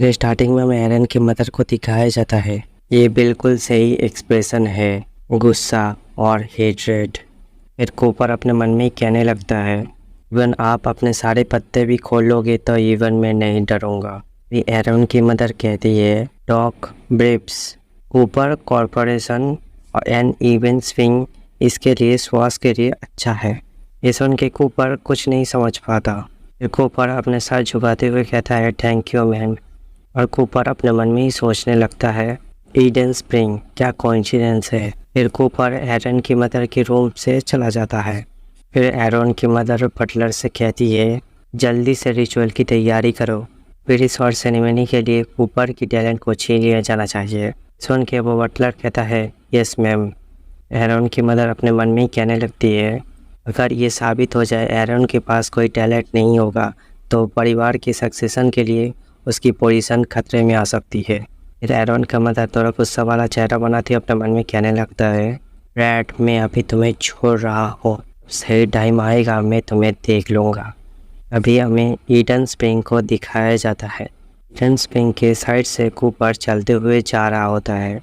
फिर स्टार्टिंग में हमें एरन की मदर को दिखाया जाता है। ये बिल्कुल सही एक्सप्रेशन है, गुस्सा और हेट्रेड। फिर कूपर अपने मन में ही कहने लगता है, इवन आप अपने सारे पत्ते भी खोलोगे तो इवन मैं नहीं डरूंगा। फिर एरन की मदर कहती है, डॉक ब्रिप्स Cooper corporation and even swing इसके लिए स्वास्थ्य के लिए अच्छा है। ये सुन के कूपर कुछ नहीं समझ पाता। फिर कूपर अपने सर झुकाते हुए कहता है, थैंक यू मैम। और कूपर अपने मन में ही सोचने लगता है, ईडन स्प्रिंग क्या कोइंसिडेंस है। फिर कूपर एरन की मदर के रूम से चला जाता है। फिर एरन की मदर बटलर से कहती है, जल्दी से रिचुअल की तैयारी करो, फिर इस और सेरेमनी के लिए कूपर की टैलेंट को छीन लिया जाना चाहिए। सुन के वो बटलर कहता है, यस मैम। एरन की मदर अपने मन में ही कहने लगती है, अगर ये साबित हो जाए एरन के पास कोई टैलेंट नहीं होगा तो परिवार की सक्सेशन के लिए उसकी पोजीशन खतरे में आ सकती है। फिर एरन का मदर थोड़ा गुस्सा वाला चेहरा बनाती अपने मन में कहने लगता है, रैट मैं अभी तुम्हें छोड़ रहा हूँ, सही टाइम आएगा मैं तुम्हें देख लूँगा। अभी हमें ईडन स्प्रिंग को दिखाया जाता है। ईडन स्प्रिंग के साइड से कूपर चलते हुए जा रहा होता है।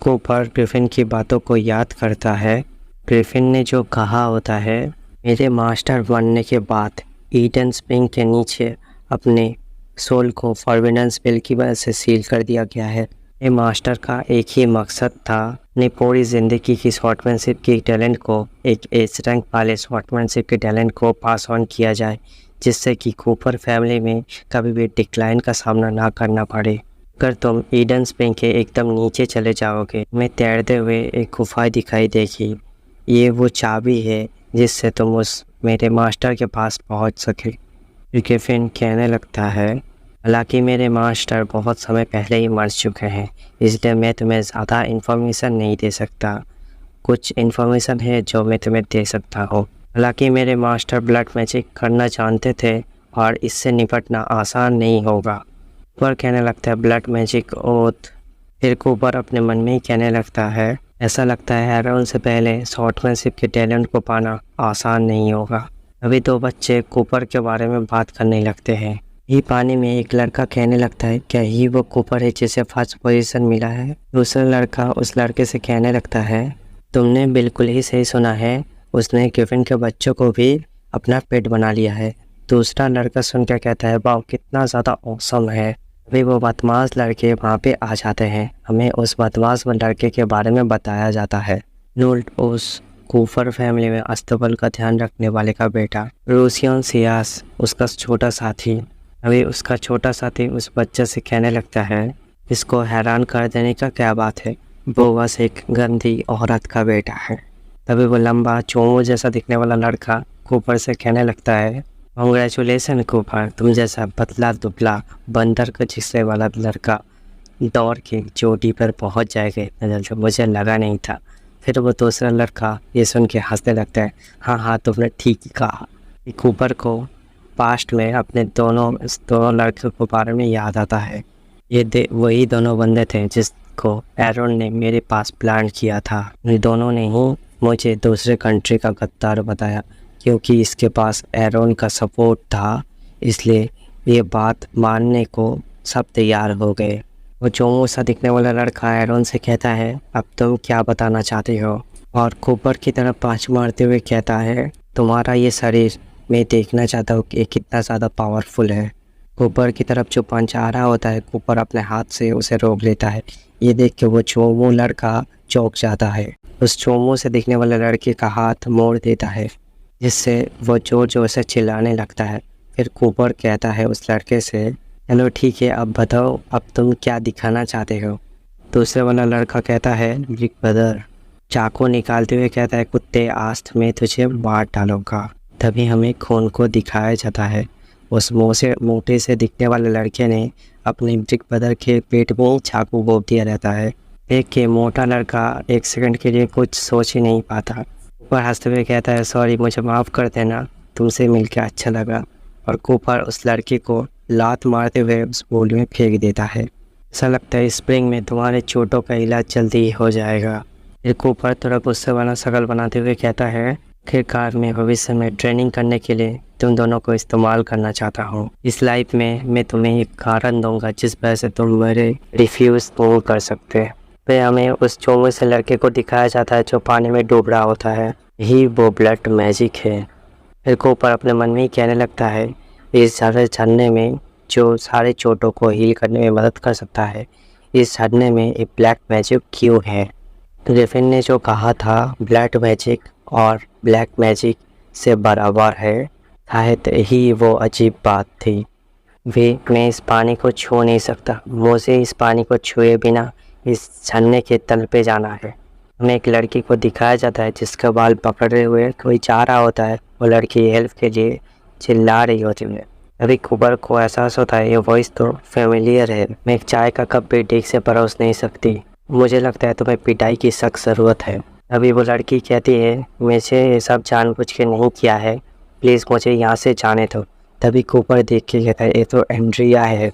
कूपर ग्रिफिन की बातों को याद करता है। ग्रिफिन ने जो कहा होता है, मेरे मास्टर बनने के बाद ईडन स्प्रिंग के नीचे अपने सोल को फॉरबिडन स्पेल की वजह से सील कर दिया गया है। ये मास्टर का एक ही मकसद था, अपनी पूरी ज़िंदगी की शॉर्टमैनशिप की टैलेंट को एक एज रैंक वाले शॉर्टमैनशिप के टैलेंट को पास ऑन किया जाए, जिससे कि कूपर फैमिली में कभी भी डिक्लाइन का सामना ना करना पड़े। अगर तुम ईडन स्प्रिंग के एकदम नीचे चले जाओगे, मैं तैरते हुए एक गुफा दिखाई देगी। ये वो चाबी है जिससे तुम उस मेरे मास्टर के पास पहुंच सके। ग्रिफिन कहने लगता है, हालांकि मेरे मास्टर बहुत समय पहले ही मर चुके हैं, इसलिए मैं तुम्हें ज़्यादा इन्फॉर्मेशन नहीं दे सकता। कुछ इन्फॉर्मेशन है जो मैं तुम्हें दे सकता हूँ। हालांकि मेरे मास्टर ब्लड मैजिक करना जानते थे और इससे निपटना आसान नहीं होगा। कूपर कहने लगता है, ब्लड मैजिक ओथ। फिर कूपर अपने मन में ही कहने लगता है, ऐसा लगता है एरन से पहले शॉर्टमैनशिप के टैलेंट को पाना आसान नहीं होगा। अभी दो बच्चे कूपर के बारे में बात करने लगते हैं। ही पानी में एक लड़का कहने लगता है, क्या ही वो कूपर है जिसे फर्स्ट पोजीशन मिला है। दूसरा लड़का उस लड़के से कहने लगता है, तुमने बिल्कुल ही सही सुना है, उसने ग्रिफिन के बच्चों को भी अपना पेट बना लिया है। दूसरा लड़का सुनकर कहता है, वाह कितना ज़्यादा औसम है। अभी वो बदमाश लड़के वहाँ पे आ जाते हैं। हमें उस बदमाश लड़के के बारे में बताया जाता है। नूल्ट उस कूपर फैमिली में अस्तबल का ध्यान रखने वाले का बेटा। रूसियन सियास उसका छोटा साथी। अभी उसका छोटा साथी उस बच्चे से कहने लगता है, इसको हैरान कर देने का क्या बात है, वो बस एक गंदी औरत का बेटा है। तभी वो लंबा चोमू जैसा दिखने वाला लड़का कूपर से कहने लगता है, कांग्रेचुलेसन कूपर, तुम जैसा पतला दुबला बंदर का जिससे वाला लड़का दौड़ के चोटी पर पहुंच जाएगा इतना जल्द, मुझे लगा नहीं था। फिर वो दूसरा लड़का ये सुन के हंसने लगता है, हाँ हाँ तुमने ठीक ही कहा। कूपर को पास्ट में अपने दोनों लड़कों के बारे में याद आता है। ये वही दोनों बंदे थे जिसको एरन ने मेरे पास प्लान किया था। इन दोनों ने ही मुझे दूसरे कंट्री का गद्दार बताया, क्योंकि इसके पास एरन का सपोर्ट था, इसलिए ये बात मानने को सब तैयार हो गए। वो चोमू सा दिखने वाला लड़का एरन से कहता है, अब तुम क्या बताना चाहते हो। और कूपर की तरफ पाँच मारते हुए कहता है, तुम्हारा ये शरीर मैं देखना चाहता हूँ कि कितना ज़्यादा पावरफुल है। कूपर की तरफ जो पंच आ रहा होता है, कूपर अपने हाथ से उसे रोक लेता है। ये देख के वो चोमू लड़का चौंक जाता है। उस चोमू से दिखने वाले लड़के का हाथ मोड़ देता है, जिससे वो जोर जोर से चिल्लाने लगता है। फिर कूपर कहता है उस लड़के से, चलो ठीक है, अब बताओ अब तुम क्या दिखाना चाहते हो। दूसरे वाला लड़का कहता है, बिग ब्रदर। चाकू निकालते हुए कहता है, कुत्ते आज मैं तुझे मार डालूंगा। तभी हमें खून को दिखाया जाता है। उस मोटे से दिखने वाले लड़के ने अपने बिग ब्रदर के पेट में चाकू भोंक दिया रहता है। देख के मोटा लड़का एक सेकंड के लिए कुछ सोच ही नहीं पाता। कूपर हंसते हुए कहता है, सॉरी मुझे माफ़ कर देना, तुमसे मिलकर अच्छा लगा। और कूपर उस लड़के को लात मारते हुए उस पूल में फेंक देता है। ऐसा लगता है स्प्रिंग में तुम्हारे चोटों का इलाज जल्दी ही हो जाएगा। फिर कूपर थोड़ा गुस्से वाला शक्ल बनाते हुए कहता है, आखिरकार मैं भविष्य में ट्रेनिंग करने के लिए तुम दोनों को इस्तेमाल करना चाहता हूँ। इस लाइफ में मैं तुम्हें एक कारण दूंगा जिस वजह से तुम मेरे रिफ्यूज़ नहीं कर सकते। फिर हमें उस चोमू से लड़के को दिखाया जाता है जो पानी में डूब रहा होता है। यही वो ब्लड मैजिक है। फिर कूपर अपने मन में ही कहने लगता है इस सारे झरने में जो सारे चोटों को हील करने में मदद कर सकता है, इस झरने में एक ब्लैक मैजिक क्यों है। ग्रिफिन ने जो कहा था ब्लड मैजिक और ब्लैक मैजिक से बराबर है, शायद यही वो अजीब बात थी। मैं इस पानी को छू नहीं सकता, मुझे इस पानी को छुए बिना इस झरने के तल पे जाना है। हमें एक लड़की को दिखाया जाता है जिसका बाल पकड़े हुए कोई जा रहा होता है। वो लड़की हेल्प के लिए चिल्ला रही होती है। अभी कुबर को एहसास होता है ये वॉइस तो फेमिलियर है। मैं एक चाय का कप भी ठीक से परोस नहीं सकती। मुझे लगता है तुम्हें पिटाई की सख्त ज़रूरत है। अभी वो लड़की कहती है मुझे ये सब जानबूझ के नहीं किया है, प्लीज़ मुझे यहाँ से जाने दो। तभी कूपर देख के कहता है ये तो एंड्रिया है।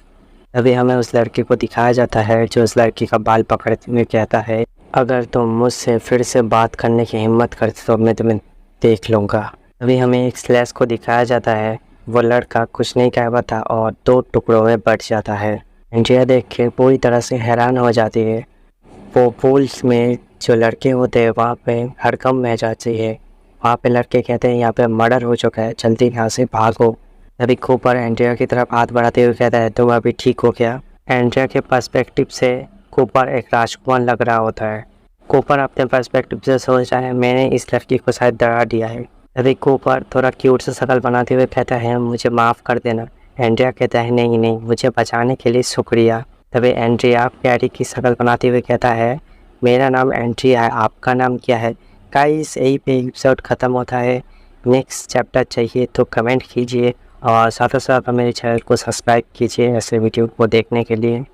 तभी हमें उस लड़के को दिखाया जाता है जो उस लड़की का बाल पकड़ते हुए कहता है अगर तुम मुझसे फिर से बात करने की हिम्मत करते तो मैं तुम्हें देख लूँगा। तभी हमें एक स्लैश को दिखाया जाता है। वो लड़का कुछ नहीं कह पाता और 2 टुकड़ों में बट जाता है। एंड्रिया देख के पूरी तरह से हैरान हो जाती है। वो पूल्स में जो लड़के होते हैं वहाँ पे हड़कंप मच जाती है। वहाँ पे लड़के कहते हैं यहाँ पे मर्डर हो चुका है, जल्दी यहाँ से भागो। तभी कूपर एंड्रिया की तरफ हाथ बढ़ाते हुए कहता है तुम अभी ठीक हो गया। एंड्रिया के पर्सपेक्टिव से कूपर एक राजकुमार लग रहा होता है। कूपर अपने पर्सपेक्टिव से सोच रहा है मैंने इस लड़की को शायद डरा दिया है। तभी कूपर थोड़ा क्यूट सा शक्ल बनाते हुए कहता है मुझे माफ़ कर देना। एंड्रिया कहता है नहीं नहीं, मुझे बचाने के लिए शुक्रिया। तभी एंड्रिया प्यारी की शक्ल बनाते हुए कहता है मेरा नाम एंड्रिया है, आपका नाम क्या है। गाइस यही पे एपिसोड ख़त्म होता है। नेक्स्ट चैप्टर चाहिए तो कमेंट कीजिए और साथ ही साथ मेरे चैनल को सब्सक्राइब कीजिए ऐसे वीडियो को देखने के लिए।